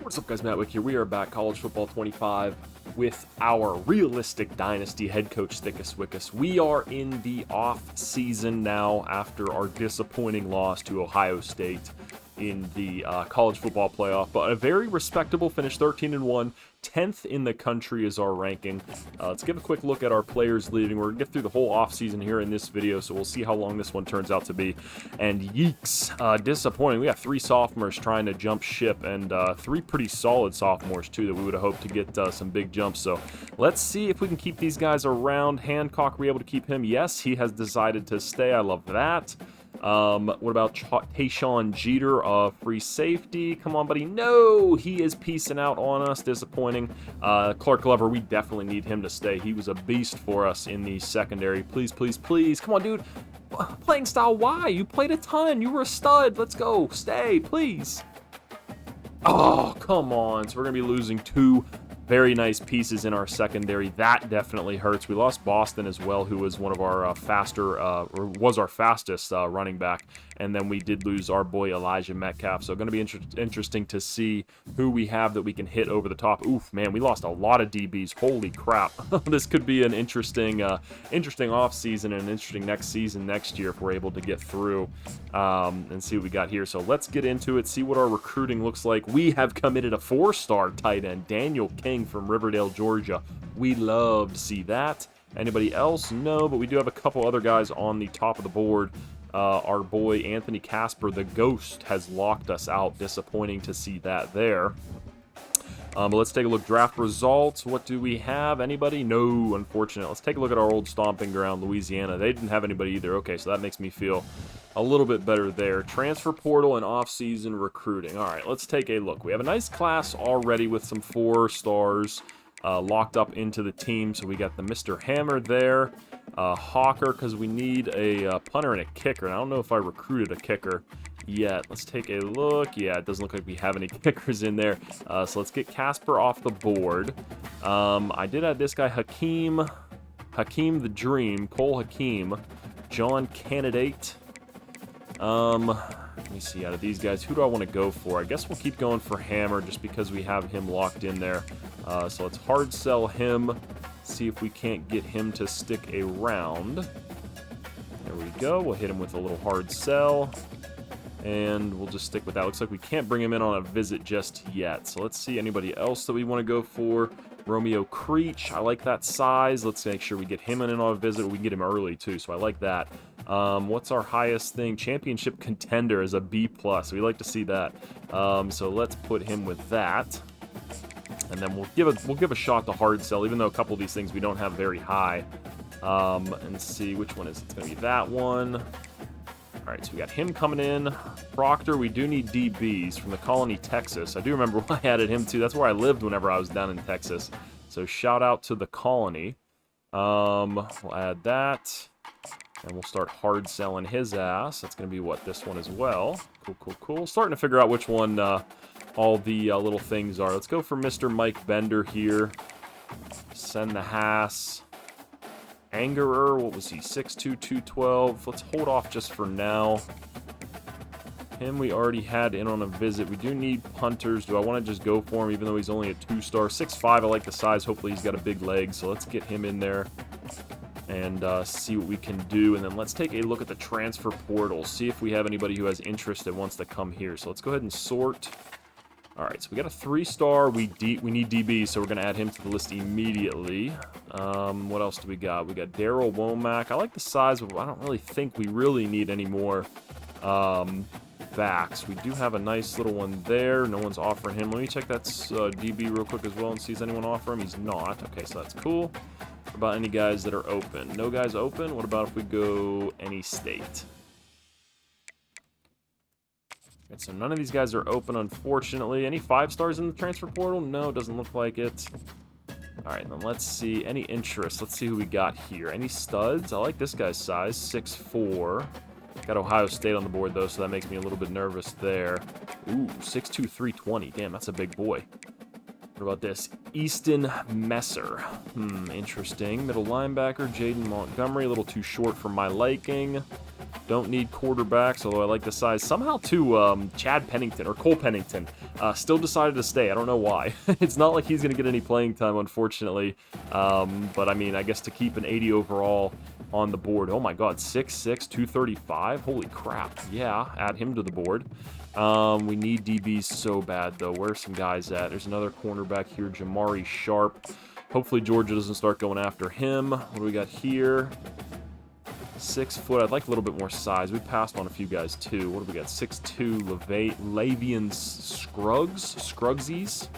What's up, guys? MattWic here. We are back, College Football 25, with our realistic Dynasty head coach, Thickus Wickus. We are in the off-season now after our disappointing loss to Ohio State in the college football playoff, but a very respectable finish, 13-1. 10th in the country is our ranking. Let's give a quick look at our players leaving. We're going to get through the whole offseason here in this video, so we'll see how long this one turns out to be. And yeeks, disappointing. We got 3 sophomores trying to jump ship, and 3 pretty solid sophomores, too, that we would have hoped to get some big jumps. So let's see if we can keep these guys around. Hancock, were we able to keep him? Yes, he has decided to stay. I love that. What about Tayshawn Jeter, free safety? Come on, buddy. No, he is peacing out on us. Disappointing. Clark Glover, we definitely need him to stay. He was a beast for us in the secondary. Please, please, please. Come on, dude. Playing style, why? You played a ton. You were a stud. Let's go. Stay, please. Oh, come on. So we're going to be losing 2 very nice pieces in our secondary. That definitely hurts. We lost Boston as well, who was one of our was our fastest running back. And then we did lose our boy Elijah Metcalf. So going to be interesting to see who we have that we can hit over the top. Oof, man, we lost a lot of DBs. Holy crap. This could be an interesting offseason and an interesting next season next year if we're able to get through and see what we got here. So let's get into it, see what our recruiting looks like. We have committed a 4-star tight end, Daniel King from Riverdale, Georgia. We love to see that. Anybody else? No, but we do have a couple other guys on the top of the board. Our boy Anthony Casper, the Ghost, has locked us out. Disappointing to see that there. But let's take a look. Draft results. What do we have? Anybody? No, unfortunate. Let's take a look at our old stomping ground, Louisiana. They didn't have anybody either. Okay, so that makes me feel a little bit better there. Transfer portal and off-season recruiting. All right, let's take a look. We have a nice class already with some 4 stars locked up into the team. So we got the Mr. Hammer there. Hawker, because we need a punter and a kicker. And I don't know if I recruited a kicker yet. Let's take a look. Yeah, it doesn't look like we have any kickers in there. So let's get Casper off the board. I did add this guy, Hakeem the Dream, Cole Hakeem, John Candidate. Let me see, out of these guys, who do I want to go for? I guess we'll keep going for Hammer just because we have him locked in there. So let's hard sell him. See if we can't get him to stick around. There we go. We'll hit him with a little hard sell. And we'll just stick with that. Looks like we can't bring him in on a visit just yet. So let's see anybody else that we want to go for. Romeo Creech. I like that size. Let's make sure we get him in on a visit. We can get him early, too, so I like that. What's our highest thing? Championship contender is a B+. We like to see that. So let's put him with that. And then we'll give a shot to hard sell, even though a couple of these things we don't have very high. And see which one is it. It's going to be that one. All right, so we got him coming in. Proctor, we do need DBs from the Colony, Texas. I do remember I added him too. That's where I lived whenever I was down in Texas. So shout out to the Colony. We'll add that. And we'll start hard selling his ass. That's going to be what, this one as well. Cool, cool, cool. Starting to figure out which one all the little things are. Let's go for Mr. Mike Bender here. Send the Haas. Angerer, what was he? 6'2", 212. Let's hold off just for now. Him we already had in on a visit. We do need punters. Do I want to just go for him even though he's only a 2-star? 6'5", I like the size. Hopefully he's got a big leg. So let's get him in there and see what we can do. And then let's take a look at the transfer portal. See if we have anybody who has interest that wants to come here. So let's go ahead and sort. All right, so we got a 3-star. We need DB, so we're going to add him to the list immediately. What else do we got? We got Daryl Womack. I like the size, but I don't really think we really need any more backs. We do have a nice little one there. No one's offering him. Let me check that DB real quick as well and see if anyone offer him. He's not. Okay, so that's cool. What about any guys that are open? No guys open? What about if we go any state? Okay, so none of these guys are open, unfortunately. Any 5-stars in the transfer portal? No, doesn't look like it. All right, then let's see. Any interest? Let's see who we got here. Any studs? I like this guy's size, 6'4". Got Ohio State on the board, though, so that makes me a little bit nervous there. Ooh, 6'2", 320. Damn, that's a big boy. What about this? Easton Messer. Interesting. Middle linebacker, Jaden Montgomery. A little too short for my liking. Don't need quarterbacks, although I like the size. Somehow, too, Chad Pennington, or Cole Pennington, still decided to stay. I don't know why. It's not like he's going to get any playing time, unfortunately. But, I mean, I guess to keep an 80 overall on the board. Oh, my God, 6'6", 235? Holy crap. Yeah, add him to the board. We need DBs so bad, though. Where's some guys at? There's another cornerback here, Jamari Sharp. Hopefully, Georgia doesn't start going after him. What do we got here? 6 foot. I'd like a little bit more size. We passed on a few guys, too. What do we got? 6'2", Lavian Scrugsies.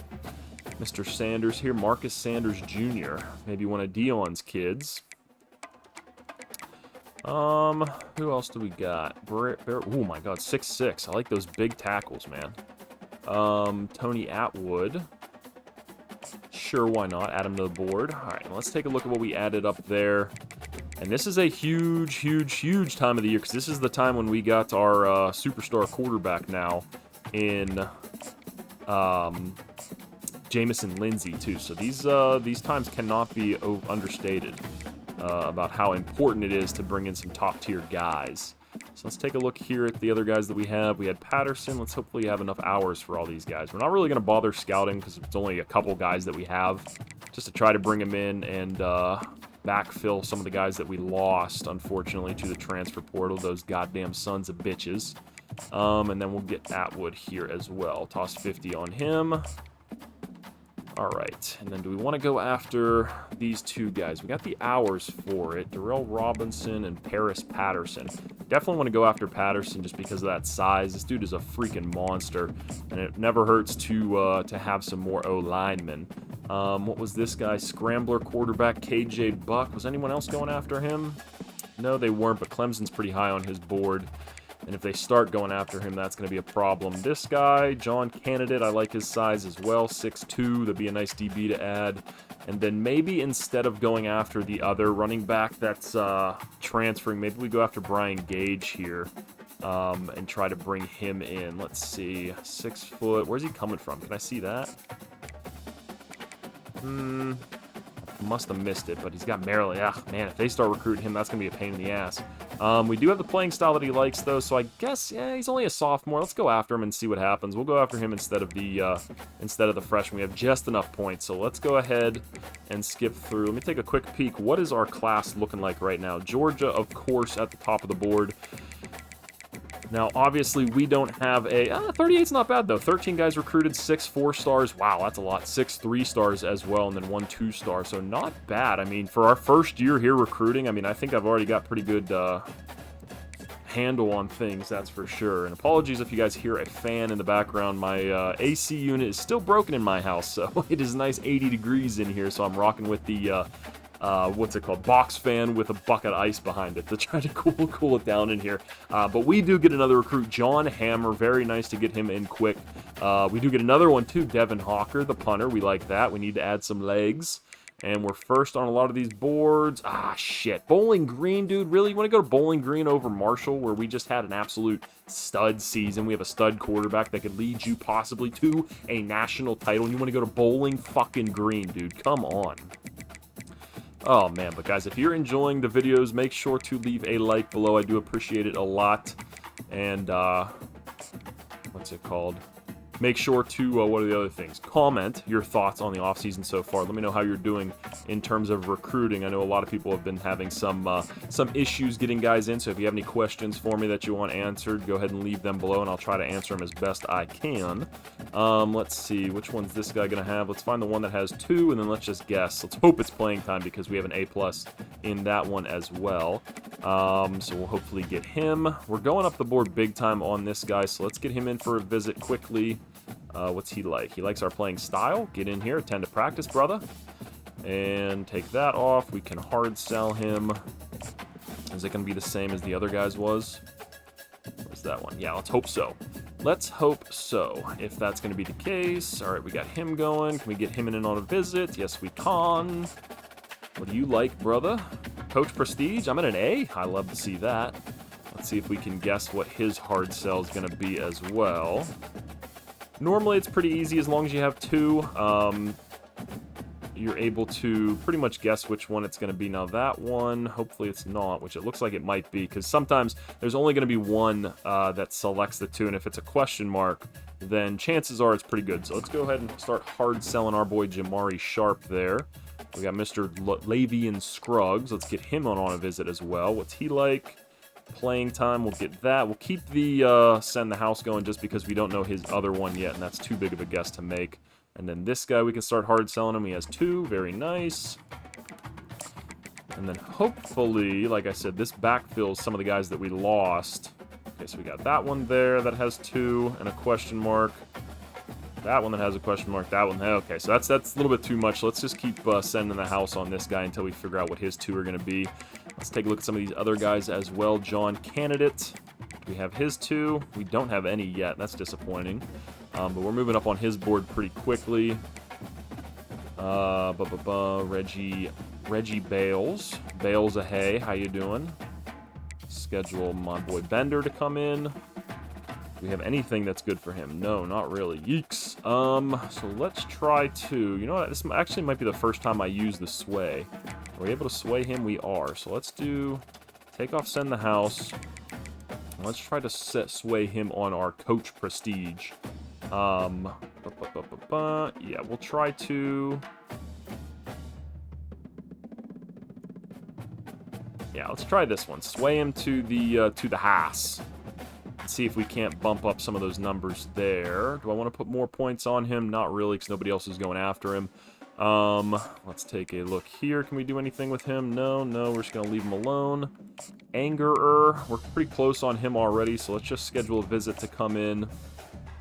Mr. Sanders here. Marcus Sanders Jr. Maybe one of Dion's kids. Who else do we got? Oh, my God. 6'6". I like those big tackles, man. Tony Atwood. Sure, why not? Add him to the board. All right, let's take a look at what we added up there. And this is a huge, huge, huge time of the year, because this is the time when we got our superstar quarterback now in Jamison Lindsey, too. So these times cannot be understated about how important it is to bring in some top-tier guys. So let's take a look here at the other guys that we have. We had Patterson. Let's hopefully have enough hours for all these guys. We're not really going to bother scouting because it's only a couple guys that we have, just to try to bring them in and backfill some of the guys that we lost, unfortunately, to the transfer portal, those goddamn sons of bitches. And then we'll get Atwood here as well. Toss 50 on him. All right, and then do we want to go after these two guys? We got the hours for it. Darrell Robinson and Paris Patterson. Definitely want to go after Patterson just because of that size. This dude is a freaking monster, and it never hurts to have some more O-linemen. What was this guy? Scrambler quarterback KJ Buck. Was anyone else going after him? No, they weren't, but Clemson's pretty high on his board. And if they start going after him, that's going to be a problem. This guy, John Candidate, I like his size as well. 6'2", that'd be a nice DB to add. And then maybe instead of going after the other running back that's transferring, maybe we go after Brian Gage here and try to bring him in. Let's see. 6 foot. Where's he coming from? Can I see that? Must have missed it, but he's got Maryland. Ah, man, if they start recruiting him, that's going to be a pain in the ass. We do have the playing style that he likes, though, so I guess, yeah, he's only a sophomore. Let's go after him and see what happens. We'll go after him instead of the freshman. We have just enough points, so let's go ahead and skip through. Let me take a quick peek. What is our class looking like right now? Georgia, of course, at the top of the board. Now, obviously, we don't have a... 38's not bad, though. 13 guys recruited, 6 4-stars. Wow, that's a lot. 6 3-stars as well, and then 1 2-star. So not bad. I mean, for our first year here recruiting, I mean, I think I've already got pretty good handle on things, that's for sure. And apologies if you guys hear a fan in the background. My AC unit is still broken in my house, so it is nice 80 degrees in here, so I'm rocking with the... what's it called? Box fan with a bucket of ice behind it to try to cool it down in here. But we do get another recruit, John Hammer. Very nice to get him in quick. We do get another one too, Devin Hawker, the punter. We like that. We need to add some legs. And we're first on a lot of these boards. Ah, shit. Bowling Green, dude. Really? You want to go to Bowling Green over Marshall, where we just had an absolute stud season? We have a stud quarterback that could lead you possibly to a national title. And you want to go to Bowling fucking Green, dude. Come on. Oh, man, but guys, if you're enjoying the videos, make sure to leave a like below. I do appreciate it a lot. And, what's it called? Make sure to, what are the other things? Comment your thoughts on the offseason so far. Let me know how you're doing in terms of recruiting. I know a lot of people have been having some issues getting guys in, so if you have any questions for me that you want answered, go ahead and leave them below, and I'll try to answer them as best I can. Let's see, which one's this guy going to have? Let's find the one that has 2, and then let's just guess. Let's hope it's playing time because we have an A+ in that one as well. So we'll hopefully get him. We're going up the board big time on this guy, so let's get him in for a visit quickly. What's he like? He likes our playing style. Get in here, attend to practice, brother. And take that off. We can hard sell him. Is it going to be the same as the other guys was? What's that one? Yeah, let's hope so. Let's hope so, if that's going to be the case. All right, we got him going. Can we get him in on a visit? Yes, we can. What do you like, brother? Coach Prestige? I'm at an A. I love to see that. Let's see if we can guess what his hard sell is going to be as well. Normally, it's pretty easy as long as you have 2. you're able to pretty much guess which one it's going to be. Now that one, hopefully it's not, which it looks like it might be, because sometimes there's only going to be one that selects the two, and if it's a question mark, then chances are it's pretty good. So let's go ahead and start hard selling our boy Jamari Sharp there. We got Mr. Lavian Scruggs. Let's get him on a visit as well. What's he like? Playing time, we'll get that. We'll keep the send the house going just because we don't know his other one yet, and that's too big of a guess to make. And then this guy, we can start hard selling him. He has 2. Very nice. And then hopefully, like I said, this backfills some of the guys that we lost. Okay, so we got that one there that has 2 and a question mark. That one that has a question mark. That one. Okay, so that's a little bit too much. Let's just keep sending the house on this guy until we figure out what his 2 are going to be. Let's take a look at some of these other guys as well. John Candidate. We have his 2. We don't have any yet. That's disappointing. But we're moving up on his board pretty quickly. Reggie Bales. Bales Ahay, how you doing? Schedule my boy Bender to come in. Do we have anything that's good for him? No, not really. Yeeks. So let's try to... You know what? This actually might be the first time I use the sway. Are we able to sway him? We are. So let's do... Take off send the house. Let's try to sway him on our coach prestige. Yeah, we'll try to... Yeah, let's try this one. Sway him to the Haas. Let's see if we can't bump up some of those numbers there. Do I want to put more points on him? Not really, because nobody else is going after him. Let's take a look here. Can we do anything with him? No, we're just going to leave him alone. Angerer, we're pretty close on him already, so let's just schedule a visit to come in.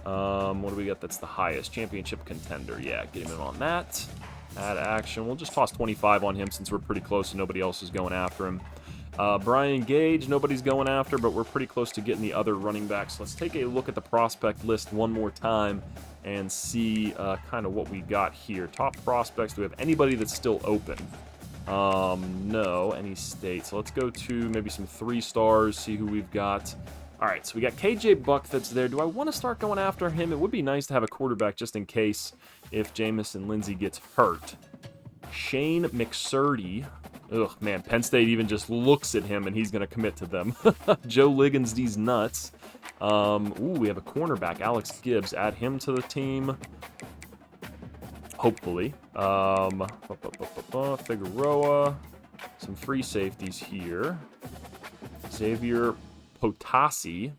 What do we got that's the highest? Championship contender. Yeah, get him in on that. Add action. We'll just toss 25 on him since we're pretty close and nobody else is going after him. Brian Gage, nobody's going after, but we're pretty close to getting the other running backs. Let's take a look at the prospect list one more time and see kind of what we got here. Top prospects, do we have anybody that's still open? No, any state. So let's go to maybe some 3 stars, see who we've got. All right, so we got KJ Buck that's there. Do I want to start going after him? It would be nice to have a quarterback just in case if Jamison Lindsay gets hurt. Shane McSurdy. Ugh, man, Penn State even just looks at him and he's going to commit to them. Joe Liggins, these nuts. We have a cornerback, Alex Gibbs. Add him to the team. Hopefully. Figueroa. Some free safeties here. Xavier Potassi.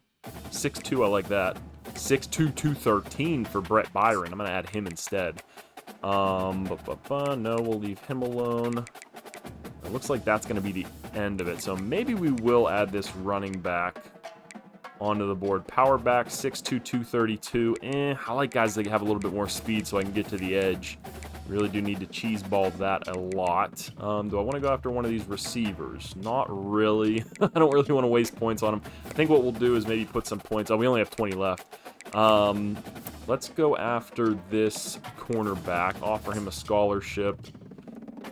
6'2", I like that. 6'2", 213 for Brett Byron. I'm going to add him instead. No, we'll leave him alone. It looks like that's going to be the end of it. So maybe we will add this running back onto the board. Power back, 6'2", 232. I like guys that have a little bit more speed so I can get to the edge. Really do need to cheese ball that a lot. Do I want to go after one of these receivers? Not really. I don't really want to waste points on them. I think what we'll do is maybe put some points. Oh, we only have 20 left. Let's go after this cornerback. Offer him a scholarship.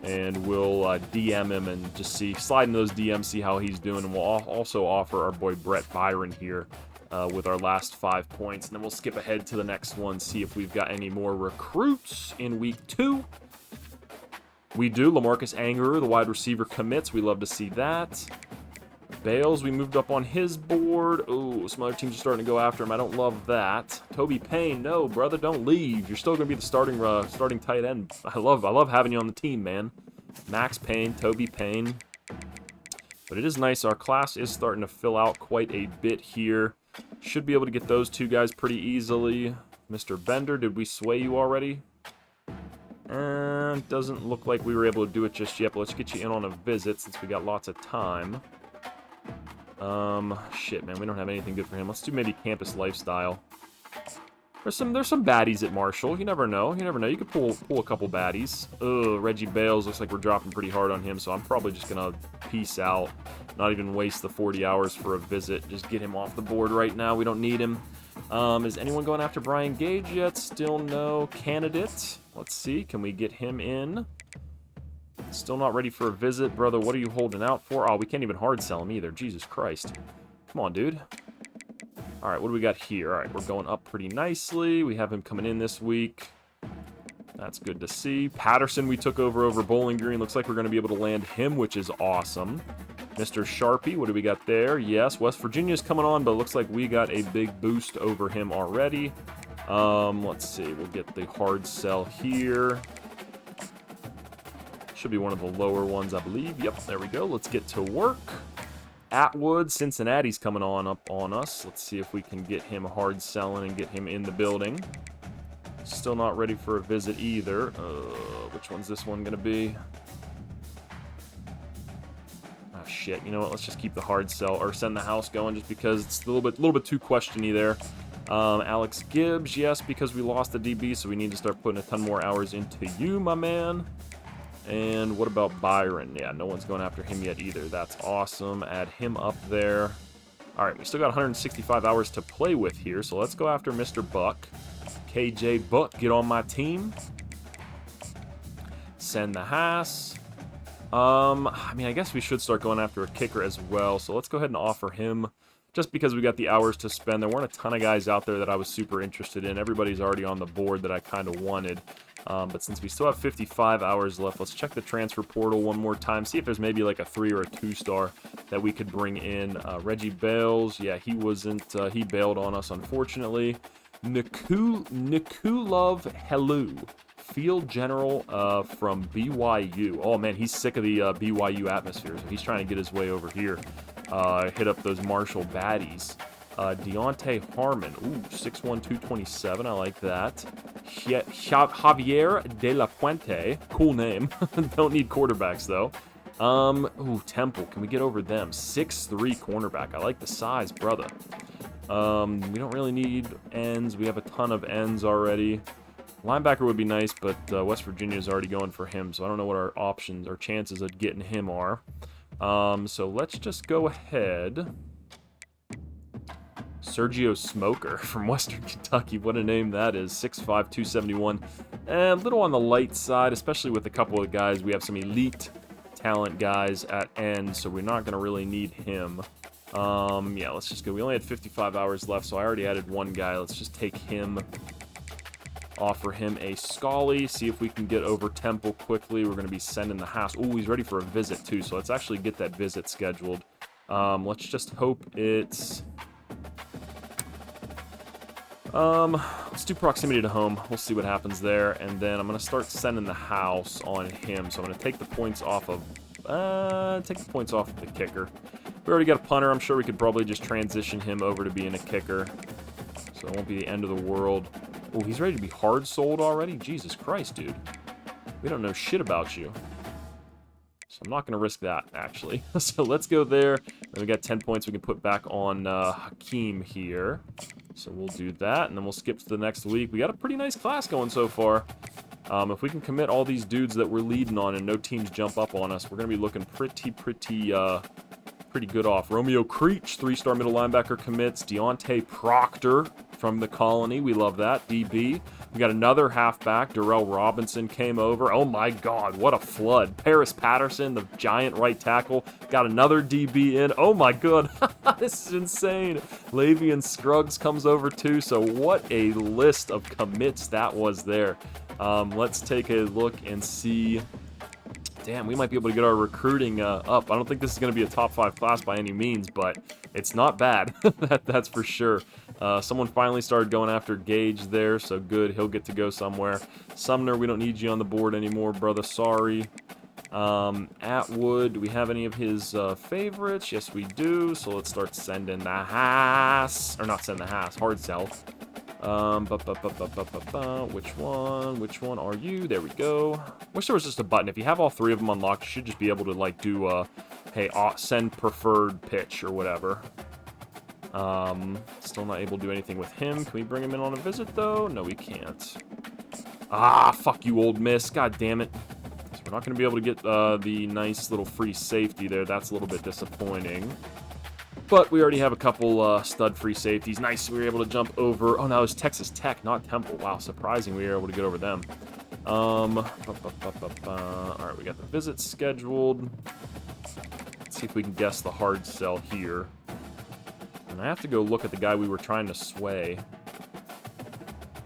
And we'll DM him and just slide in those DMs, see how he's doing. And we'll also offer our boy Brett Byron here with our last 5 points. And then we'll skip ahead to the next one, see if we've got any more recruits in week 2. We do. LaMarcus Angerer, the wide receiver, commits. We love to see that. Bales, we moved up on his board. Oh, some other teams are starting to go after him. I don't love that. Toby Payne, no, brother, don't leave. You're still going to be the starting tight end. I love having you on the team, man. Max Payne, Toby Payne. But it is nice. Our class is starting to fill out quite a bit here. Should be able to get those 2 guys pretty easily. Mr. Bender, did we sway you already? Doesn't look like we were able to do it just yet, but let's get you in on a visit since we got lots of time. Shit, man, we don't have anything good for him. Let's do maybe campus lifestyle. There's some baddies at Marshall. You never know. You could pull a couple baddies. Ugh, Reggie Bales looks like we're dropping pretty hard on him, so I'm probably just gonna peace out. Not even waste the 40 hours for a visit. Just get him off the board right now. We don't need him. Is anyone going after Brian Gage yet? Still no candidate. Let's see. Can we get him in? Still not ready for a visit. Brother, what are you holding out for? Oh, we can't even hard sell him either. Jesus Christ. Come on, dude. All right, what do we got here? All right, we're going up pretty nicely. We have him coming in this week. That's good to see. Patterson we took over Bowling Green. Looks like we're going to be able to land him, which is awesome. Mr. Sharpie, what do we got there? Yes, West Virginia's coming on, but it looks like we got a big boost over him already. Let's see. We'll get the hard sell here. Should be one of the lower ones, I believe. Yep, there we go. Let's get to work. Atwood, Cincinnati's coming on up on us. Let's see if we can get him hard selling and get him in the building. Still not ready for a visit either. Which one's this one going to be? Ah, shit. You know what? Let's just keep the hard sell or send the house going just because it's a little bit too questiony there. Alex Gibbs, yes, because we lost the DB, so we need to start putting a ton more hours into you, my man. And what about Byron? Yeah, no one's going after him yet either. That's awesome. Add him up there. All right, we still got 165 hours to play with here, so let's go after Mr. Buck. KJ Buck, get on my team. Send the Haas. I mean, I guess we should start going after a kicker as well, so let's go ahead and offer him just because we got the hours to spend. There weren't a ton of guys out there that I was super interested in. Everybody's already on the board that I kind of wanted. But since we still have 55 hours left, let's check the transfer portal one more time. See if there's maybe like a 3 or a 2-star that we could bring in. Reggie Bales, yeah, he wasn't. He bailed on us, unfortunately. Nikulov Helu, field general from BYU. Oh man, he's sick of the BYU atmosphere, so he's trying to get his way over here. Hit up those Marshall baddies. Deontay Harmon. Ooh, 6'1", 227. I like that. Javier De La Puente. Cool name. Don't need quarterbacks, though. Ooh, Temple. Can we get over them? 6'3" cornerback. I like the size, brother. We don't really need ends. We have a ton of ends already. Linebacker would be nice, but West Virginia is already going for him, so I don't know what our options or chances of getting him are. So let's just go ahead. Sergio Smoker from Western Kentucky. What a name that is. 6'5", 271. A little on the light side, especially with a couple of guys. We have some elite talent guys at end, so we're not going to really need him. Yeah, let's just go. We only had 55 hours left, so I already added one guy. Let's just take him. Offer him a Scully. See if we can get over Temple quickly. We're going to be sending the house. Oh, he's ready for a visit, too, so let's actually get that visit scheduled. Let's just hope it's... let's do proximity to home. We'll see what happens there. And then I'm going to start sending the house on him. So I'm going to take the points off of... the kicker. We already got a punter. I'm sure we could probably just transition him over to being a kicker. So it won't be the end of the world. Oh, he's ready to be hard sold already? Jesus Christ, dude. We don't know shit about you. So I'm not going to risk that, actually. So let's go there. Then we got 10 points we can put back on Hakeem here. So we'll do that, and then we'll skip to the next week. We got a pretty nice class going so far. If we can commit all these dudes that we're leading on and no teams jump up on us, we're going to be looking pretty good off. Romeo Creech, 3-star middle linebacker commits. Deontay Proctor from the Colony. We love that. DB. We got another halfback. Darrell Robinson came over. Oh my God, what a flood. Paris Patterson, the giant right tackle. Got another DB in. Oh my God, this is insane. Lavian Scruggs comes over too. So what a list of commits that was there. Let's take a look and see. Damn, we might be able to get our recruiting up. I don't think this is going to be a top 5 class by any means, but it's not bad. That's for sure. Someone finally started going after Gage there, so good. He'll get to go somewhere. Sumner, we don't need you on the board anymore, brother. Sorry. Atwood, do we have any of his favorites? Yes, we do. So let's start sending the Haas. Or not send the Haas, hard sell. Which one are you? There we go. Wish there was just a button. If you have all 3 of them unlocked, you should just be able to like do hey, send preferred pitch or whatever. Still not able to do anything with him. Can we bring him in on a visit though? No, we can't. Ah, fuck you, Old Miss. God damn it. So we're not going to be able to get the nice little free safety there. That's a little bit disappointing. But we already have a couple stud free safeties. Nice, we were able to jump over. Oh, no, it was Texas Tech, not Temple. Wow, surprising we were able to get over them. All right, we got the visit scheduled. Let's see if we can guess the hard sell here. And I have to go look at the guy we were trying to sway.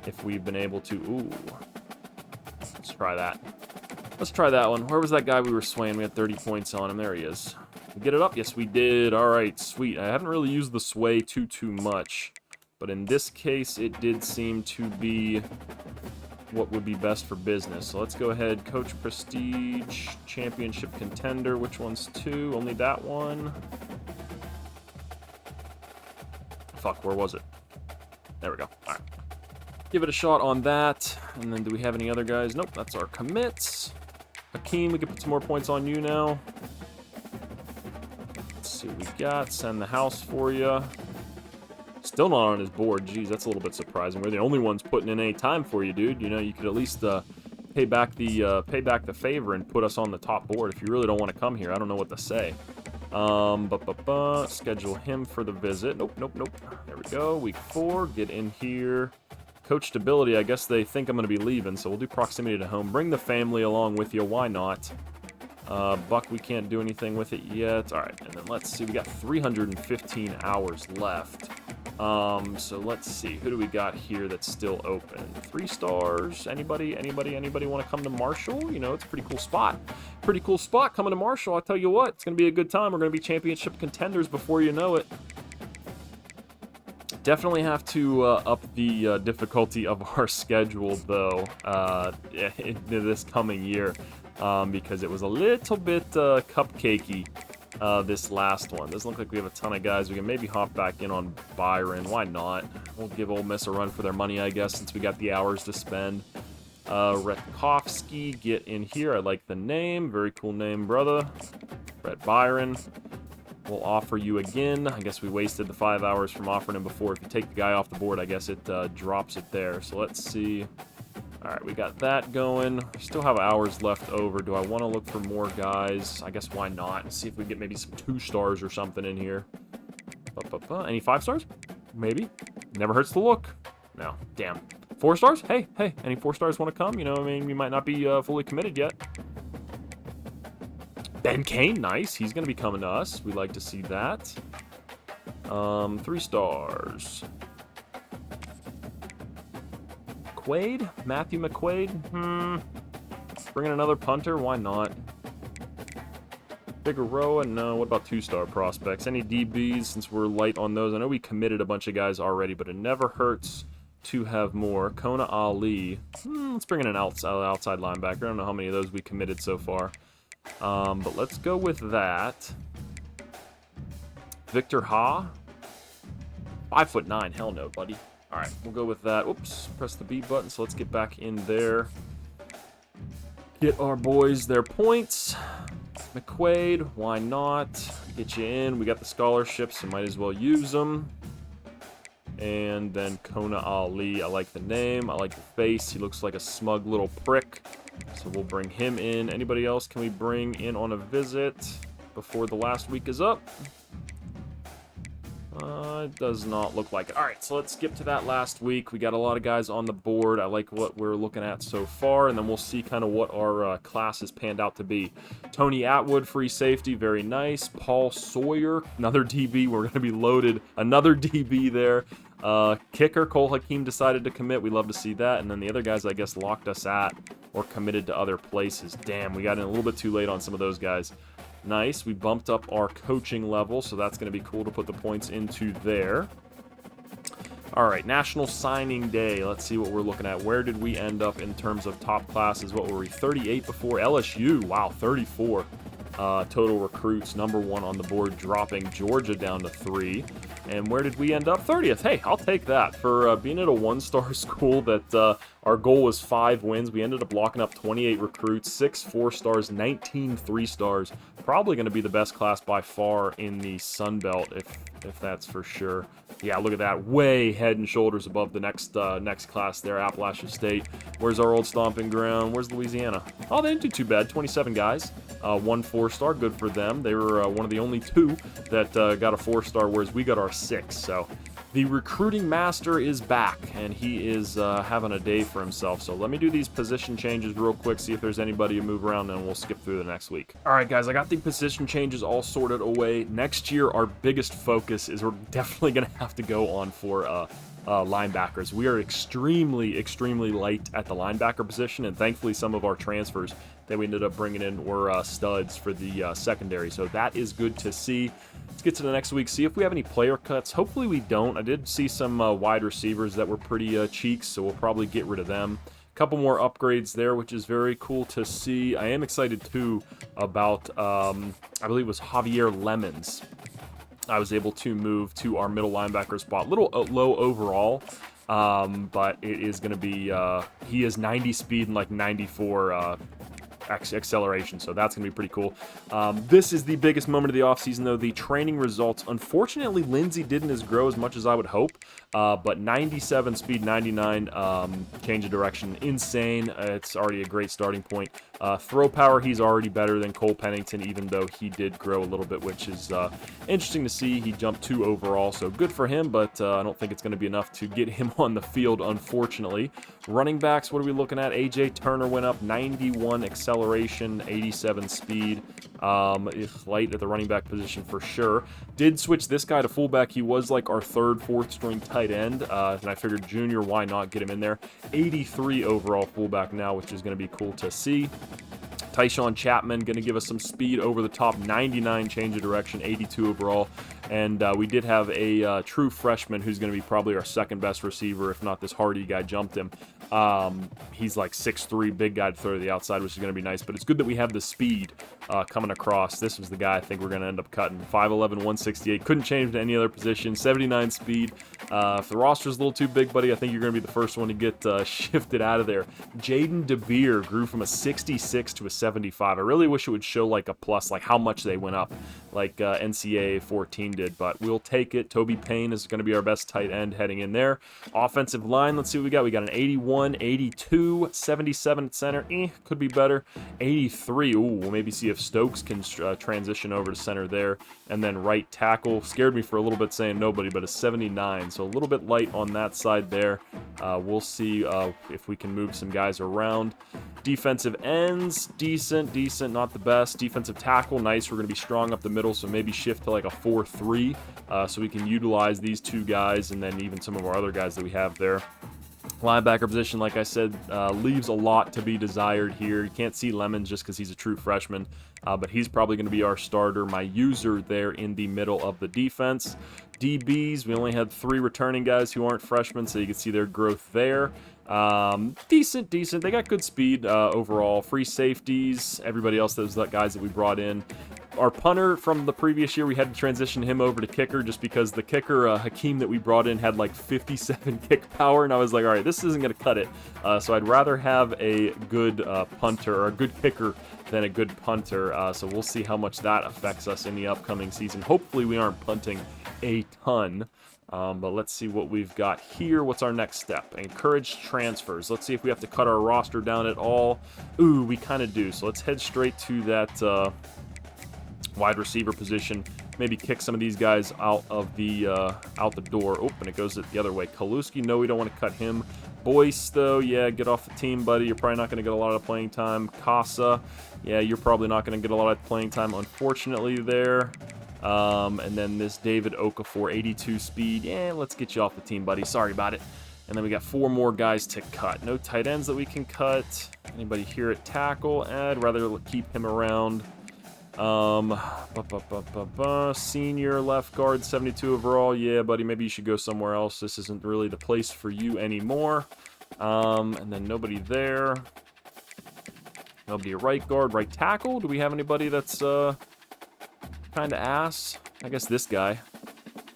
If we've been able to... Ooh. try that. Let's try that one. Where was that guy we were swaying? We had 30 points on him. There he is. We get it up? Yes, we did. All right, sweet. I haven't really used the sway too much, but in this case, it did seem to be what would be best for business. So let's go ahead. Coach Prestige, Championship Contender. Which one's 2? Only that one. Fuck, where was it? There we go. All right. Give it a shot on that. And then do we have any other guys? Nope, that's our commits. Hakeem, we can put some more points on you now. Let's see what we got. Send the house for you. Still not on his board. Jeez, that's a little bit surprising. We're the only ones putting in any time for you, dude. You know, you could at least pay back the favor and put us on the top board if you really don't want to come here. I don't know what to say. Schedule him for the visit. Nope. There we go. Week 4. Get in here. Coach stability, I guess they think I'm going to be leaving, so we'll do proximity to home. Bring the family along with you. Why not? Buck, we can't do anything with it yet. All right, and then let's see. We got 315 hours left. So let's see. Who do we got here that's still open? 3 stars. Anybody want to come to Marshall? You know, it's a pretty cool spot. Pretty cool spot coming to Marshall. I'll tell you what, it's going to be a good time. We're going to be championship contenders before you know it. Definitely have to up the difficulty of our schedule, though, this coming year, because it was a little bit cupcakey this last one. Doesn't look like we have a ton of guys. We can maybe hop back in on Byron. Why not? We'll give Ole Miss a run for their money, I guess, since we got the hours to spend. Retkovsky, get in here. I like the name. Very cool name, brother. Brett Byron. We'll offer you again. I guess we wasted the 5 hours from offering him before. If you take the guy off the board, I guess it drops it there. So let's see. All right, we got that going. We still have hours left over. Do I want to look for more guys? I guess why not? See if we get maybe some 2 stars or something in here. Any 5 stars? Maybe. Never hurts to look. No, damn. 4 stars? Hey, any 4 stars want to come? You know, I mean, we might not be fully committed yet. Ben Kane, nice. He's going to be coming to us. We'd like to see that. 3 stars. McQuaid? Matthew McQuaid? Bringing another punter? Why not? Figueroa? No. What about 2-star prospects? Any DBs, since we're light on those? I know we committed a bunch of guys already, but it never hurts to have more. Kona Ali. Let's bring in an outside linebacker. I don't know how many of those we committed so far. But let's go with that. Victor Ha. 5'9". Hell no, buddy. All right, we'll go with that. Oops, press the B button. So let's get back in there. Get our boys their points. McQuaid, why not? Get you in. We got the scholarships, so might as well use them. And then Kona Ali. I like the name. I like the face. He looks like a smug little prick. So we'll bring him in. Anybody else can we bring in on a visit before the last week is up? It does not look like it. All right, so let's skip to that last week. We got a lot of guys on the board. I like what we're looking at so far, and then we'll see kind of what our class has panned out to be. Tony Atwood, free safety, very nice. Paul Sawyer, another DB. We're going to be loaded. Another DB there. Kicker, Cole Hakeem decided to commit. We love to see that. And then the other guys, I guess, locked us at or committed to other places. Damn, we got in a little bit too late on some of those guys. Nice. We bumped up our coaching level, so that's going to be cool to put the points into there. All right, National Signing Day. Let's see what we're looking at. Where did we end up in terms of top classes? What were we? 38 before. LSU, wow, 34 total recruits. Number 1 on the board, dropping Georgia down to 3. And where did we end up? 30th. Hey, I'll take that. For being at a 1-star school that our goal was 5 wins, we ended up locking up 28 recruits, 6 4-stars, 19 3-stars. Probably going to be the best class by far in the Sun Belt, if that's for sure. Yeah, look at that. Way head and shoulders above the next class there, Appalachia State. Where's our old stomping ground? Where's Louisiana? Oh, they didn't do too bad. 27 guys. 1 4-star. Good for them. They were one of the only 2 that got a 4-star, whereas we got our 6. So the recruiting master is back, and he is having a day for himself. So let me do these position changes real quick, see if there's anybody to move around, and we'll skip through the next week. All right, guys, I got the position changes all sorted away. Next year, our biggest focus is we're definitely going to have to go on for a linebackers. We are extremely, extremely light at the linebacker position, and thankfully some of our transfers that we ended up bringing in were studs for the secondary, so that is good to see. Let's get to the next week, see if we have any player cuts. Hopefully we don't. I did see some wide receivers that were pretty cheeks, so we'll probably get rid of them. Couple more upgrades there, which is very cool to see. I am excited too about, I believe it was Javier Lemons. I was able to move to our middle linebacker spot. A little low overall, but it is going to be, he has 90 speed and like 94 acceleration, so that's going to be pretty cool. This is the biggest moment of the offseason, though, the training results. Unfortunately, Lindsey didn't grow as much as I would hope, but 97 speed, 99 change of direction, insane. It's already a great starting point. Throw power, he's already better than Cole Pennington, even though he did grow a little bit, which is interesting to see. He jumped 2 overall, so good for him, but I don't think it's going to be enough to get him on the field, unfortunately. Running backs, what are we looking at? AJ Turner went up 91 acceleration, 87 speed. Light at the running back position for sure. Did switch this guy to fullback. He was like our 3rd, 4th string tight end, and I figured junior, why not get him in there? 83 overall fullback now, which is going to be cool to see. Tyshawn Chapman going to give us some speed over the top, 99 change of direction, 82 overall. And we did have a true freshman who's going to be probably our 2nd best receiver, if not this Hardy guy jumped him. He's like 6'3", big guy to throw to the outside, which is going to be nice. But it's good that we have the speed coming across. This was the guy I think we're going to end up cutting. 5'11", 168. Couldn't change to any other position. 79 speed. If the roster's a little too big, buddy, I think you're going to be the first one to get shifted out of there. Jaden DeBeer grew from a 66 to a 75. I really wish it would show like a plus, like how much they went up, like NCAA 14 did, but we'll take it. Toby Payne is going to be our best tight end heading in there. Offensive line, let's see what we got. We got an 81, 82, 77 at center. Could be better. 83. Ooh, we'll maybe see if Stokes can transition over to center there. And then right tackle. Scared me for a little bit saying nobody, but a 79. So a little bit light on that side there. We'll see if we can move some guys around. Defensive ends, decent, not the best. Defensive tackle, nice. We're going to be strong up the middle, so maybe shift to like a 4-3 so we can utilize these 2 guys and then even some of our other guys that we have there. Linebacker position, like I said, leaves a lot to be desired here. You can't see Lemons just because he's a true freshman, but he's probably going to be our starter, my user there in the middle of the defense. DBs, we only had 3 returning guys who aren't freshmen, so you can see their growth there. Decent. They got good speed overall. Free safeties, everybody else, those guys that we brought in. Our punter from the previous year, we had to transition him over to kicker just because the kicker, Hakeem, that we brought in had like 57 kick power, and I was like, all right, this isn't going to cut it. So I'd rather have a good punter or a good kicker than a good punter. So we'll see how much that affects us in the upcoming season. Hopefully we aren't punting a ton. But let's see what we've got here. What's our next step? Encourage transfers. Let's see if we have to cut our roster down at all. Ooh, we kind of do. So let's head straight to that wide receiver position. Maybe kick some of these guys out the door. Oh, and it goes the other way. Kaluski, no, we don't want to cut him. Boyce, though, yeah, get off the team, buddy. You're probably not going to get a lot of playing time. Casa, yeah, you're probably not going to get a lot of playing time, unfortunately, there. And then this David Okafor, 82 speed. Yeah, let's get you off the team, buddy. Sorry about it. And then we got 4 more guys to cut. No tight ends that we can cut. Anybody here at tackle? I'd rather keep him around. Senior left guard, 72 overall. Yeah, buddy, maybe you should go somewhere else. This isn't really the place for you anymore. And then nobody there. Nobody at right guard. Right tackle? Do we have anybody that's kind of ass? I guess this guy.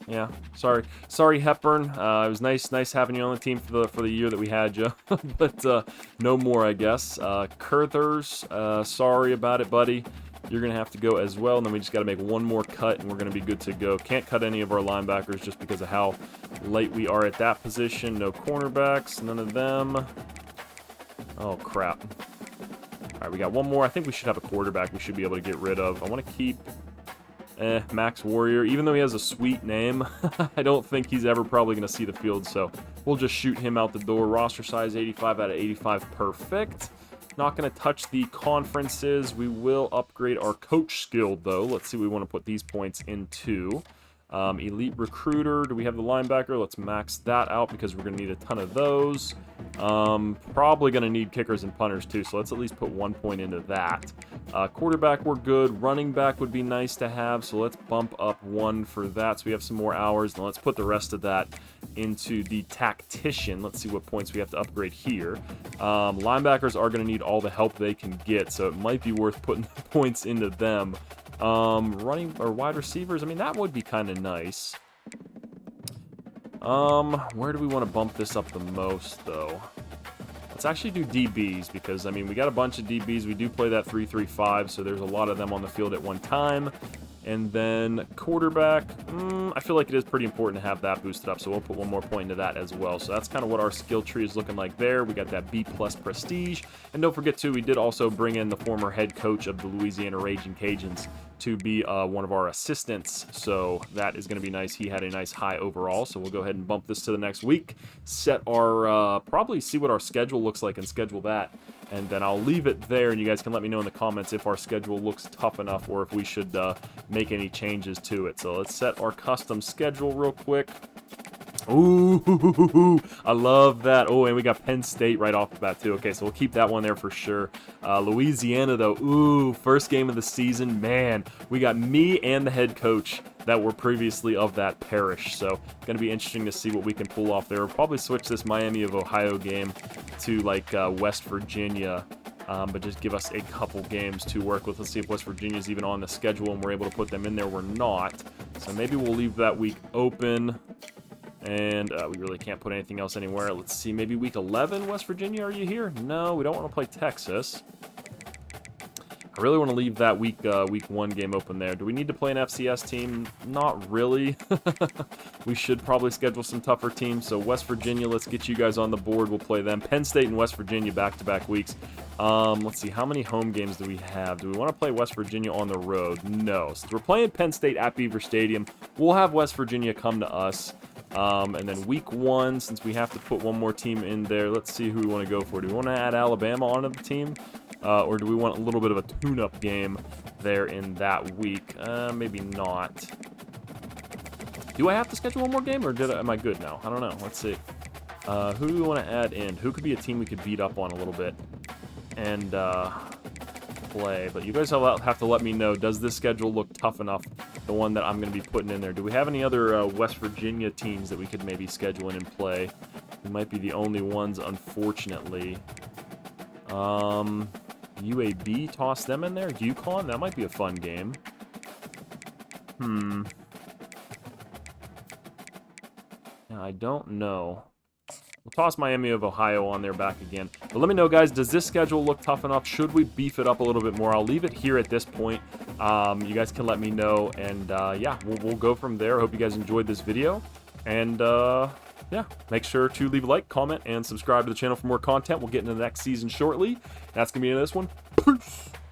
Yeah, sorry Hepburn. It was nice having you on the team for the year that we had you, but no more, I guess. Kurthers, sorry about it, buddy. You're gonna have to go as well, and then we just got to make 1 more cut, and we're gonna be good to go. Can't cut any of our linebackers just because of how late we are at that position. No cornerbacks, none of them. Oh crap! All right, we got 1 more. I think we should have a quarterback. We should be able to get rid of. I want to keep. Max Warrior, even though he has a sweet name, I don't think he's ever probably going to see the field, so we'll just shoot him out the door. Roster size 85 out of 85, perfect. Not going to touch the conferences. We will upgrade our coach skill, though. Let's see what we want to put these points into. Elite recruiter, do we have the linebacker? Let's max that out because we're going to need a ton of those. Probably going to need kickers and punters too, so let's at least put 1 point into that. Quarterback, we're good. Running back would be nice to have, so let's bump up 1 for that so we have some more hours. And let's put the rest of that into the tactician. Let's see what points we have to upgrade here. Linebackers are going to need all the help they can get, so it might be worth putting points into them. Running or wide receivers, I mean, that would be kind of nice. Where do we want to bump this up the most, though? Let's actually do DBs, because, I mean, we got a bunch of DBs. We do play that 3-3-5, so there's a lot of them on the field at one time. And then quarterback, I feel like it is pretty important to have that boosted up, so we'll put 1 more point into that as well. So that's kind of what our skill tree is looking like there. We got that B+ prestige. And don't forget, too, we did also bring in the former head coach of the Louisiana Raging Cajuns to be one of our assistants, so that is going to be nice. He had a nice high overall, so we'll go ahead and bump this to the next week, set our, probably see what our schedule looks like and schedule that, and then I'll leave it there, and you guys can let me know in the comments if our schedule looks tough enough or if we should make any changes to it. So let's set our custom schedule real quick. Ooh, I love that. Oh, and we got Penn State right off the bat, too. Okay, so we'll keep that one there for sure. Louisiana, though. Ooh, first game of the season. Man, we got me and the head coach that were previously of that parish. So, going to be interesting to see what we can pull off there. We'll probably switch this Miami of Ohio game to, like, West Virginia. But just give us a couple games to work with. Let's see if West Virginia's even on the schedule and we're able to put them in there. We're not. So maybe we'll leave that week open. And we really can't put anything else anywhere. Let's see, maybe week 11, West Virginia, are you here? No, we don't want to play Texas. I really want to leave that week 1 game open there. Do we need to play an FCS team? Not really. We should probably schedule some tougher teams. So West Virginia, let's get you guys on the board. We'll play them. Penn State and West Virginia back-to-back weeks. Let's see, how many home games do we have? Do we want to play West Virginia on the road? No. Since we're playing Penn State at Beaver Stadium, we'll have West Virginia come to us. And then week 1, since we have to put 1 more team in there, let's see who we want to go for. Do we want to add Alabama onto the team? Or do we want a little bit of a tune-up game there in that week? Maybe not. Do I have to schedule 1 more game, or am I good now? I don't know. Let's see. Who do we want to add in? Who could be a team we could beat up on a little bit and play? But you guys have to let me know, does this schedule look tough enough, the one that I'm going to be putting in there? Do we have any other West Virginia teams that we could maybe schedule in and play? We might be the only ones, unfortunately. UAB, toss them in there. UConn, that might be a fun game. Yeah, I don't know. We'll toss Miami of Ohio on there back again. But let me know, guys, does this schedule look tough enough? Should we beef it up a little bit more? I'll leave it here at this point. You guys can let me know, and yeah, we'll go from there. I hope you guys enjoyed this video, and yeah, make sure to leave a like, comment, and subscribe to the channel for more content. We'll get into the next season shortly. That's going to be the end of this one. Peace!